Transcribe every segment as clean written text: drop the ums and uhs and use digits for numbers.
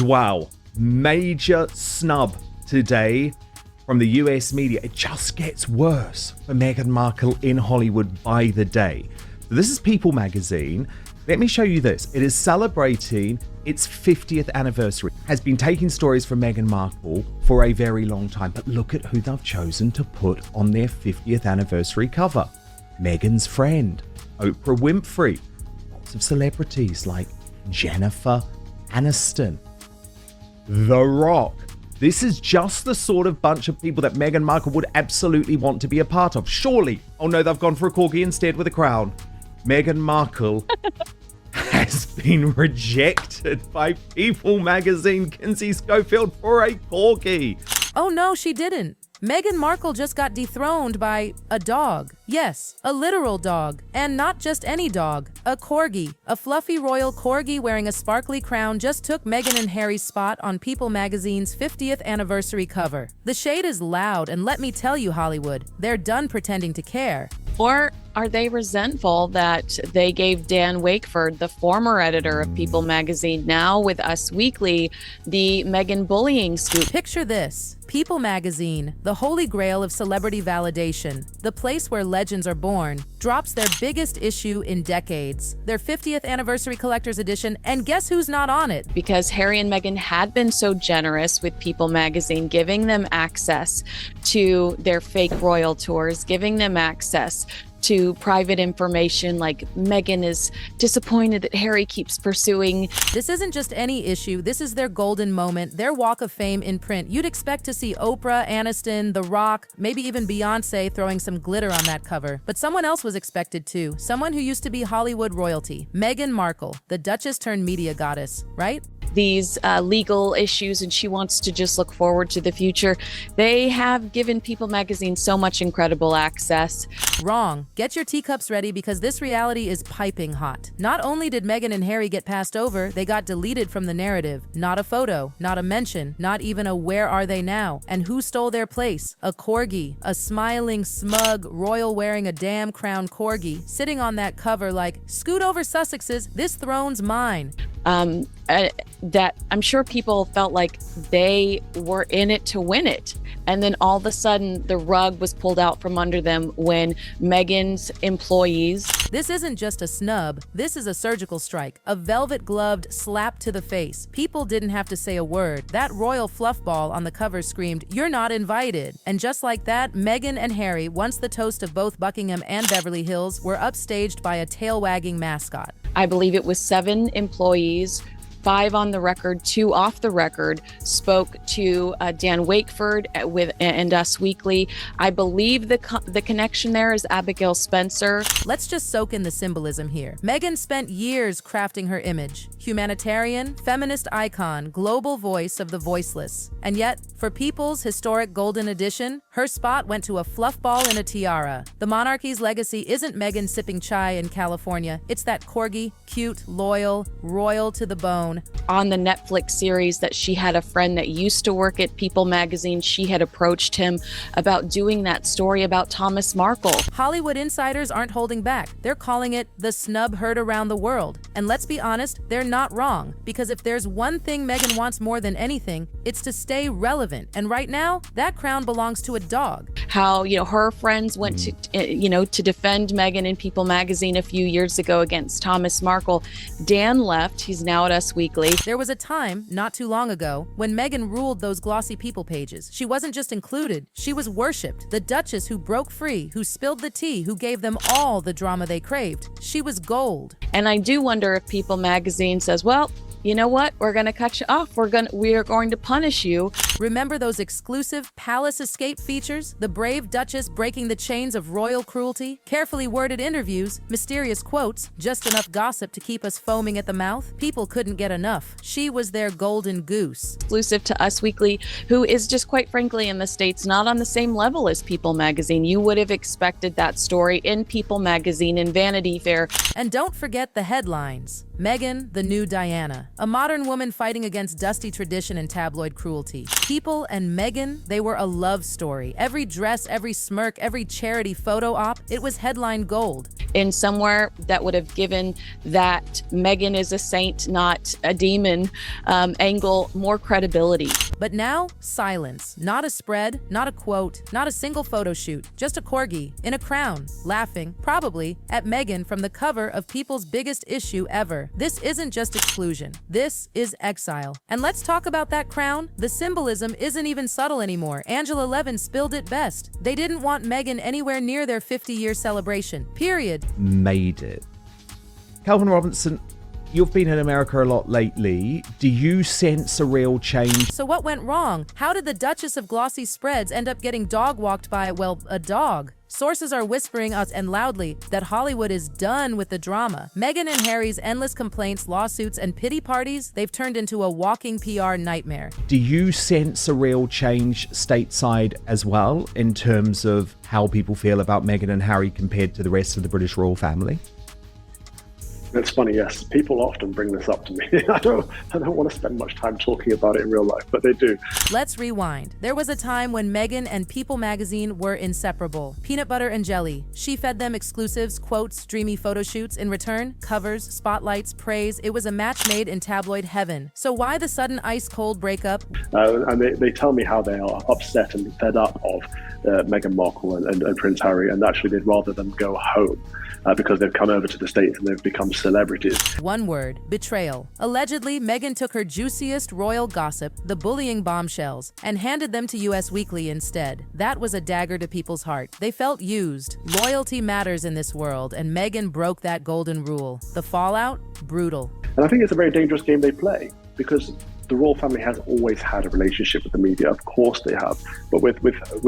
wow, major snub today from the US media. It just gets worse for Meghan Markle in Hollywood by the day. So this is People magazine. Let me show you this. It is celebrating its 50th anniversary. Has been taking stories from Meghan Markle for a very long time, but look at who they've chosen to put on their 50th anniversary cover. Meghan's friend, Oprah Winfrey. Lots of celebrities like Jennifer Aniston, The Rock. This is just the sort of bunch of people that Meghan Markle would absolutely want to be a part of. Surely. Oh no, they've gone for a corgi instead with a crown. Meghan Markle has been rejected by People magazine, Kinsey Schofield, for a corgi. Oh no, she didn't. Meghan Markle just got dethroned by a dog. Yes, a literal dog. And not just any dog. A corgi. A fluffy royal corgi wearing a sparkly crown just took Meghan and Harry's spot on People magazine's 50th anniversary cover. The shade is loud, and let me tell you, Hollywood, they're done pretending to care. Or are they resentful that they gave Dan Wakeford, the former editor of People magazine, now with Us Weekly, the Meghan bullying scoop? Picture this. People magazine, the holy grail of celebrity validation, the place where legends are born, drops their biggest issue in decades, their 50th anniversary collector's edition, and guess who's not on it? Because Harry and Meghan had been so generous with People magazine, giving them access to their fake royal tours, giving them access to private information, like Meghan is disappointed that Harry keeps pursuing. This isn't just any issue. This is their golden moment, their walk of fame in print. You'd expect to see Oprah, Aniston, The Rock, maybe even Beyonce throwing some glitter on that cover. But someone else was expected too. Someone who used to be Hollywood royalty. Meghan Markle, the Duchess turned media goddess, right? These legal issues, and she wants to just look forward to the future. They have given People magazine so much incredible access. Wrong. Get your teacups ready, because this reality is piping hot. Not only did Meghan and Harry get passed over, they got deleted from the narrative. Not a photo, not a mention, not even a where are they now? And who stole their place? A corgi, a smiling, smug, royal wearing a damn crown corgi, sitting on that cover like, scoot over Sussexes, this throne's mine. That I'm sure people felt like they were in it to win it. And then all of a sudden, the rug was pulled out from under them when Meghan's employees. This isn't just a snub. This is a surgical strike, a velvet-gloved slap to the face. People didn't have to say a word. That royal fluff ball on the cover screamed, "You're not invited." And just like that, Meghan and Harry, once the toast of both Buckingham and Beverly Hills, were upstaged by a tail-wagging mascot. I believe it was 7 employees, 5 on the record, 2 off the record, spoke to Dan Wakeford and Us Weekly. I believe the connection there is Abigail Spencer. Let's just soak in the symbolism here. Meghan spent years crafting her image. Humanitarian, feminist icon, global voice of the voiceless. And yet, for People's historic golden edition, her spot went to a fluff ball in a tiara. The monarchy's legacy isn't Meghan sipping chai in California. It's that corgi, cute, loyal, royal to the bone. On the Netflix series that she had a friend that used to work at People magazine, she had approached him about doing that story about Thomas Markle. Hollywood insiders aren't holding back. They're calling it the snub heard around the world. And let's be honest, they're not wrong. Because if there's one thing Meghan wants more than anything, it's to stay relevant. And right now, that crown belongs to a dog. How, her friends went to defend Meghan in People magazine a few years ago against Thomas Markle. Dan left. He's now at Us Weekly. There was a time, not too long ago, when Meghan ruled those glossy People pages. She wasn't just included, she was worshipped. The Duchess who broke free, who spilled the tea, who gave them all the drama they craved. She was gold. And I do wonder if People magazine says, well, you know what? We're going to cut you off. We are going to punish you. Remember those exclusive palace escape features? The brave Duchess breaking the chains of royal cruelty? Carefully worded interviews? Mysterious quotes? Just enough gossip to keep us foaming at the mouth? People couldn't get enough. She was their golden goose. Exclusive to Us Weekly, who is just quite frankly in the States not on the same level as People magazine. You would have expected that story in People magazine and Vanity Fair. And don't forget the headlines. Meghan, the new Diana, a modern woman fighting against dusty tradition and tabloid cruelty. People and Meghan, they were a love story. Every dress, every smirk, every charity photo op, it was headline gold. In somewhere that would have given that Meghan is a saint, not a demon angle more credibility. But now, silence. Not a spread, not a quote, not a single photo shoot, just a corgi in a crown, laughing, probably, at Meghan from the cover of People's biggest issue ever. This isn't just exclusion. This is exile. And let's talk about that crown. The symbolism isn't even subtle anymore. Angela Levin spilled it best. They didn't want Meghan anywhere near their 50-year celebration. Period. Made it. Calvin Robinson, you've been in America a lot lately. Do you sense a real change? So what went wrong? How did the Duchess of Glossy Spreads end up getting dog-walked by, well, a dog? Sources are whispering out and loudly that Hollywood is done with the drama. Meghan and Harry's endless complaints, lawsuits, and pity parties, they've turned into a walking PR nightmare. Do you sense a real change stateside as well in terms of how people feel about Meghan and Harry compared to the rest of the British royal family? It's funny, yes. People often bring this up to me. I don't want to spend much time talking about it in real life, but they do. Let's rewind. There was a time when Meghan and People magazine were inseparable. Peanut butter and jelly. She fed them exclusives, quotes, dreamy photo shoots. In return, covers, spotlights, praise. It was a match made in tabloid heaven. So why the sudden ice-cold breakup? And they tell me how they are upset and fed up of Meghan Markle and Prince Harry, and actually they'd rather them go home. Because they've come over to the States and they've become celebrities. One word, betrayal. Allegedly, Meghan took her juiciest royal gossip, the bullying bombshells, and handed them to US Weekly instead. That was a dagger to people's heart. They felt used. Loyalty matters in this world, and Meghan broke that golden rule. The fallout? Brutal. And I think it's a very dangerous game they play, because the royal family has always had a relationship with the media. Of course they have. But with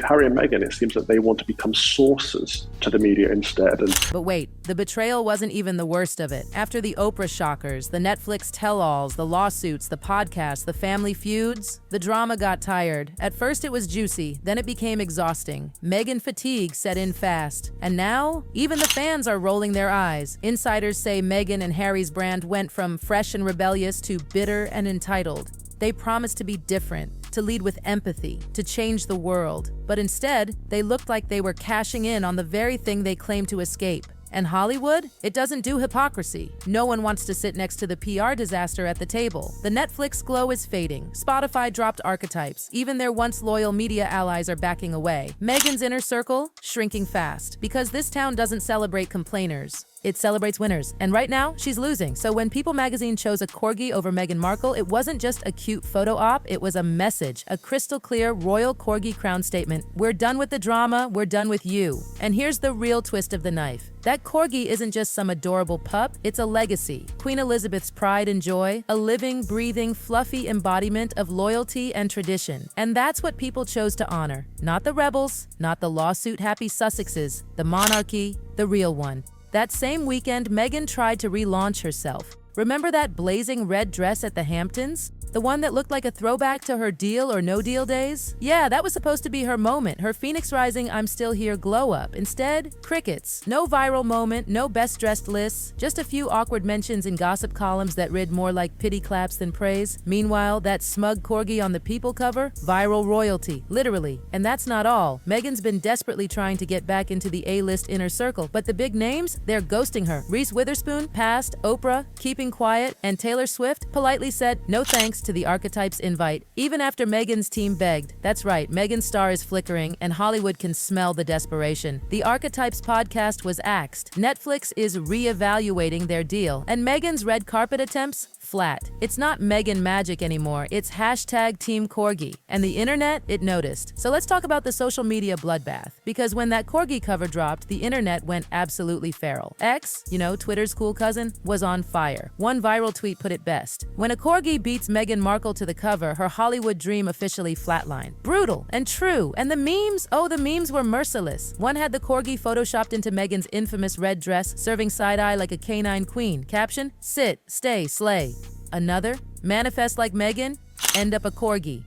Harry and Meghan, it seems that they want to become sources to the media instead. But wait, the betrayal wasn't even the worst of it. After the Oprah shockers, the Netflix tell-alls, the lawsuits, the podcasts, the family feuds, the drama got tired. At first it was juicy, then it became exhausting. Meghan fatigue set in fast. And now, even the fans are rolling their eyes. Insiders say Meghan and Harry's brand went from fresh and rebellious to bitter and entitled. They promised to be different, to lead with empathy, to change the world. But instead, they looked like they were cashing in on the very thing they claimed to escape. And Hollywood? It doesn't do hypocrisy. No one wants to sit next to the PR disaster at the table. The Netflix glow is fading. Spotify dropped archetypes. Even their once loyal media allies are backing away. Meghan's inner circle? Shrinking fast. Because this town doesn't celebrate complainers. It celebrates winners. And right now, she's losing. So when People magazine chose a corgi over Meghan Markle, it wasn't just a cute photo op, it was a message, a crystal clear royal corgi crown statement. We're done with the drama, we're done with you. And here's the real twist of the knife. That corgi isn't just some adorable pup, it's a legacy. Queen Elizabeth's pride and joy, a living, breathing, fluffy embodiment of loyalty and tradition. And that's what People chose to honor. Not the rebels, not the lawsuit-happy Sussexes, the monarchy, the real one. That same weekend, Meghan tried to relaunch herself. Remember that blazing red dress at the Hamptons? The one that looked like a throwback to her Deal or No Deal days? Yeah, that was supposed to be her moment, her Phoenix Rising I'm Still Here glow up. Instead, crickets. No viral moment, no best dressed lists, just a few awkward mentions in gossip columns that read more like pity claps than praise. Meanwhile, that smug corgi on the People cover? Viral royalty, literally. And that's not all. Meghan's been desperately trying to get back into the A-list inner circle, but the big names? They're ghosting her. Reese Witherspoon passed, Oprah, keeping quiet, and Taylor Swift politely said no thanks to the archetype's invite, even after Meghan's team begged. That's right, Meghan's star is flickering, and Hollywood can smell the desperation. The Archetypes podcast was axed. Netflix is re-evaluating their deal, and Meghan's red carpet attempts? Flat. It's not Meghan magic anymore, it's hashtag Team Corgi. And the internet, it noticed. So let's talk about the social media bloodbath. Because when that corgi cover dropped, the internet went absolutely feral. X, Twitter's cool cousin, was on fire. One viral tweet put it best. When a corgi beats Meghan Markle to the cover, her Hollywood dream officially flatlined. Brutal and true. And the memes? Oh, the memes were merciless. One had the corgi photoshopped into Meghan's infamous red dress, serving side-eye like a canine queen. Caption, sit, stay, slay. Another, manifest like Meghan, end up a corgi.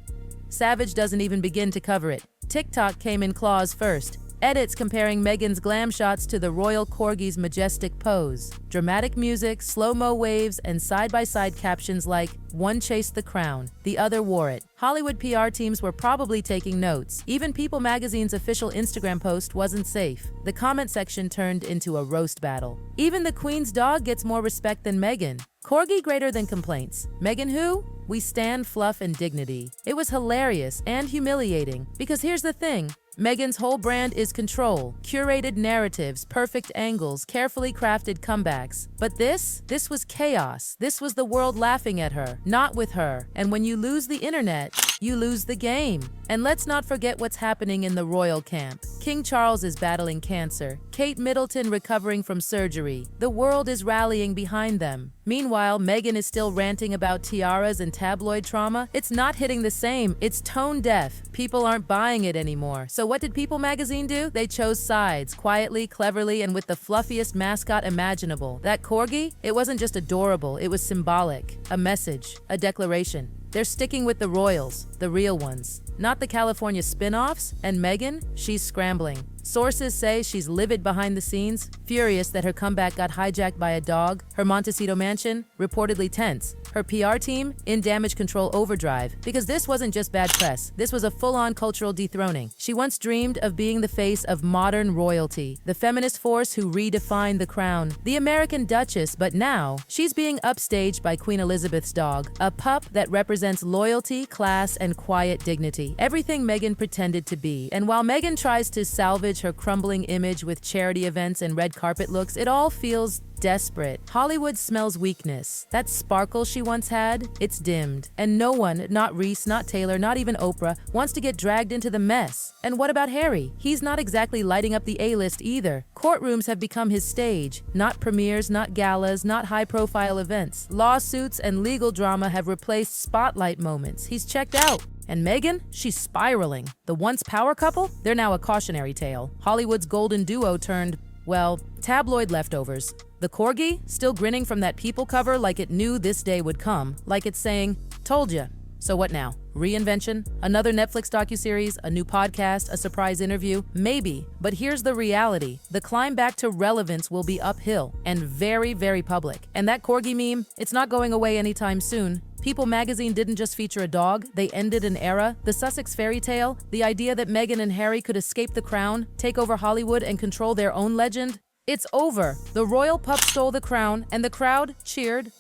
Savage doesn't even begin to cover it. TikTok came in claws first. Edits comparing Meghan's glam shots to the royal corgi's majestic pose. Dramatic music, slow-mo waves, and side-by-side captions like, "One chased the crown, the other wore it." Hollywood PR teams were probably taking notes. Even People magazine's official Instagram post wasn't safe. The comment section turned into a roast battle. Even the Queen's dog gets more respect than Meghan. Corgi greater than complaints. Meghan who? We stand fluff and dignity. It was hilarious and humiliating, because here's the thing. Meghan's whole brand is control, curated narratives, perfect angles, carefully crafted comebacks. But this was chaos. This was the world laughing at her, not with her. And when you lose the internet, you lose the game. And let's not forget what's happening in the royal camp. King Charles is battling cancer. Kate Middleton recovering from surgery. The world is rallying behind them. Meanwhile, Meghan is still ranting about tiaras and tabloid trauma. It's not hitting the same. It's tone deaf. People aren't buying it anymore. So what did People magazine do? They chose sides, quietly, cleverly, and with the fluffiest mascot imaginable. That corgi? It wasn't just adorable, it was symbolic. A message, a declaration. They're sticking with the royals, the real ones, not the California spin-offs. And Meghan, she's scrambling. Sources say she's livid behind the scenes, furious that her comeback got hijacked by a dog. Her Montecito mansion, reportedly tense. Her PR team, in damage control overdrive. Because this wasn't just bad press, this was a full-on cultural dethroning. She once dreamed of being the face of modern royalty, the feminist force who redefined the crown, the American Duchess, but now she's being upstaged by Queen Elizabeth's dog, a pup that represents loyalty, class, and quiet dignity. Everything Meghan pretended to be. And while Meghan tries to salvage her crumbling image with charity events and red carpet looks, it all feels desperate. Hollywood smells weakness. That sparkle she once had, it's dimmed. And no one, not Reese, not Taylor, not even Oprah, wants to get dragged into the mess. And what about Harry? He's not exactly lighting up the A-list either. Courtrooms have become his stage. Not premieres, not galas, not high-profile events. Lawsuits and legal drama have replaced spotlight moments. He's checked out. And Meghan, she's spiraling. The once power couple, they're now a cautionary tale. Hollywood's golden duo turned, well, tabloid leftovers. The corgi, still grinning from that People cover like it knew this day would come, like it's saying, told ya. So what now? Reinvention? Another Netflix docuseries? A new podcast? A surprise interview? Maybe. But here's the reality. The climb back to relevance will be uphill and very, very public. And that corgi meme, it's not going away anytime soon. People magazine didn't just feature a dog, they ended an era. The Sussex fairy tale, the idea that Meghan and Harry could escape the crown, take over Hollywood, and control their own legend, it's over. The royal pup stole the crown, and the crowd cheered